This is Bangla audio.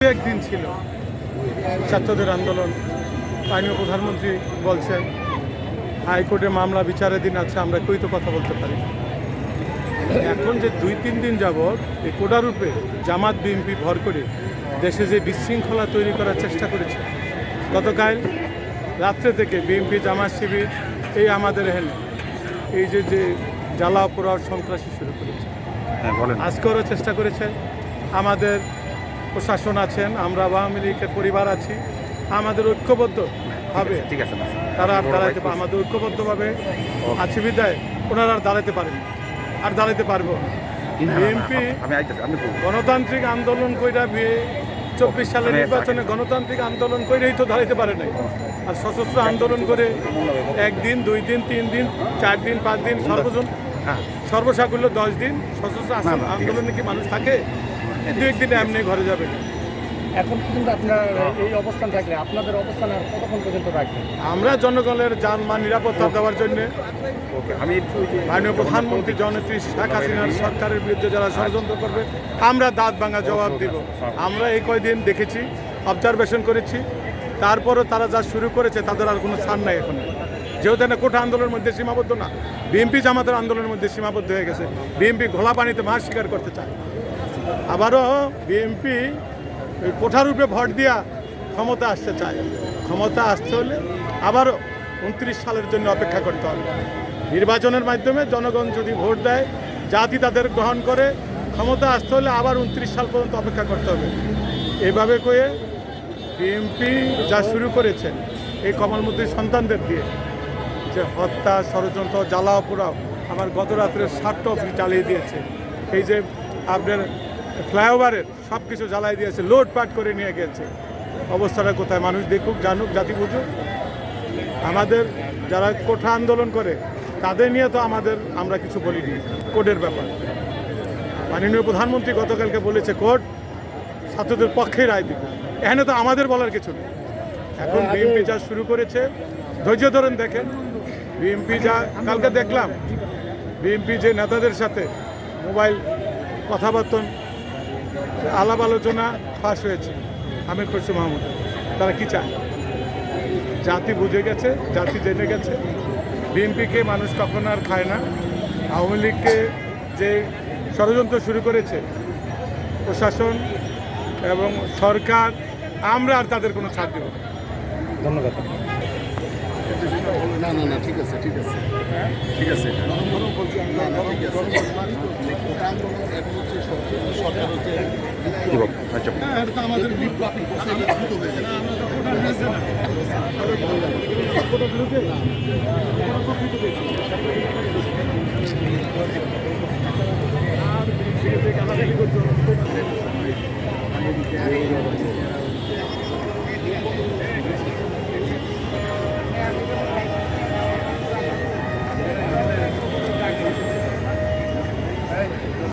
একদিন ছিল ছাত্রদের আন্দোলন, মাননীয় প্রধানমন্ত্রী বলছেন হাইকোর্টে মামলা বিচারের দিন আছে, আমরা কই তো কথা বলতে পারি। এখন যে 2-3 দিন যাবৎ এই কোটারূপে জামাত বিএনপি ভর করে দেশে যে বিশৃঙ্খলা তৈরি করার চেষ্টা করেছে, গতকাল রাত্রে থেকে বিএনপি জামাত শিবির এই আমাদের এখানে এই যে জ্বালা পোড়াও সন্ত্রাসী শুরু করেছে। আজকেও চেষ্টা করেছে। আমাদের প্রশাসন আছেন, আমরা আওয়ামী লীগের পরিবার আছি, আমাদের ঐক্যবদ্ধভাবে ঠিক আছে তারা আর দাঁড়াইতে পারে, আমাদের ঐক্যবদ্ধভাবে আছি বিদায় ওনারা আর দাঁড়াতে পারেন, আর দাঁড়াতে পারবো। বিএনপি গণতান্ত্রিক আন্দোলন কইরা 24 সালের নির্বাচনে গণতান্ত্রিক আন্দোলন করেই তো দাঁড়াইতে পারে নাই। আর সশস্ত্র আন্দোলন করে 1 দিন 2 দিন 3 দিন 4 দিন 5 দিন সর্বসাকুল্য 10 দিন সশস্ত্র আন্দোলনে কি মানুষ থাকে? 2-1 দিনে এমনি ঘরে যাবে। এখন পর্যন্ত আপনার এই অবস্থান থাকলে আপনাদের অবস্থান আর কতক্ষণ পর্যন্ত রাখবেন? আমরা জনগণের জানমাল নিরাপত্তা দেওয়ার জন্য আমি মাননীয় প্রধানমন্ত্রী জননেত্রী শেখ হাসিনার সরকারের বিরুদ্ধে যারা ষড়যন্ত্র করবে আমরা দাঁত ভাঙা জবাব দিব। আমরা এই কয়দিন দেখেছি, অবজারভেশন করেছি, তারপরও তারা যা শুরু করেছে তাদের আর কোনো ছাড় নাই এখন। যেহেতু না কোটা আন্দোলনের মধ্যে সীমাবদ্ধ না, বিএনপি জামাতের আন্দোলনের মধ্যে সীমাবদ্ধ হয়ে গেছে। বিএনপি ঘোলা পানিতে মাছ শিকার করতে চায়। আবারও বিএনপি ওই কোঠারূপে ভোট দিয়া ক্ষমতা আসতে চায়। ক্ষমতা আসতে হলে আবারও 29 সালের জন্য অপেক্ষা করতে হবে। নির্বাচনের মাধ্যমে জনগণ যদি ভোট দেয়, জাতি তাদের গ্রহণ করে, ক্ষমতা আসতে হলে আবার 29 সাল পর্যন্ত অপেক্ষা করতে হবে। এভাবে করে বিএনপি যা শুরু করেছে এই কমলমুদ্দির সন্তানদের দিয়ে, যে হত্যা ষড়যন্ত্র জ্বালাও পোড়াও, আমার গত রাত্রে 7টা অফিস জ্বালিয়ে দিয়েছে। এই যে আপনার ফ্লাইওভারের সব কিছু জ্বালাই দিয়েছে, লোডপাট করে নিয়ে গেছে। অবস্থাটা কোথায় মানুষ দেখুক, জানুক, জাতি বুঝুক। আমাদের যারা কোঠা আন্দোলন করে তাদের নিয়ে তো আমরা কিছু বলিনি কোর্টের ব্যাপার। মাননীয় প্রধানমন্ত্রী গতকালকে বলেছে কোর্ট ছাত্রদের পক্ষে রায় দিবে। এখানে তো আমাদের বলার কিছু নেই। এখন বিএনপি যা শুরু করেছে, ধৈর্য ধরেন দেখেন। বিএনপি যা কালকে দেখলাম, বিএনপি যে নেতাদের সাথে মোবাইল কথাবার্তা আলাপ আলোচনা ফাঁস হয়েছে আমির খসরু মাহমুদ, তারা কি চায়? জাতি বুঝে গেছে, জাতি জেনে গেছে বিএনপিকে মানুষ কখনো আর খায় না। আওয়ামী লীগকে যে ষড়যন্ত্র শুরু করেছে প্রশাসন এবং সরকার, আমরা আর তাদের কোনো ছাড় দেব না। ধন্যবাদ। না ঠিক আছে ঠিক আছে ঠিক আছে সরকার হচ্ছে আমাদের বিপ্লবী দ্রুত হয়ে যাবে।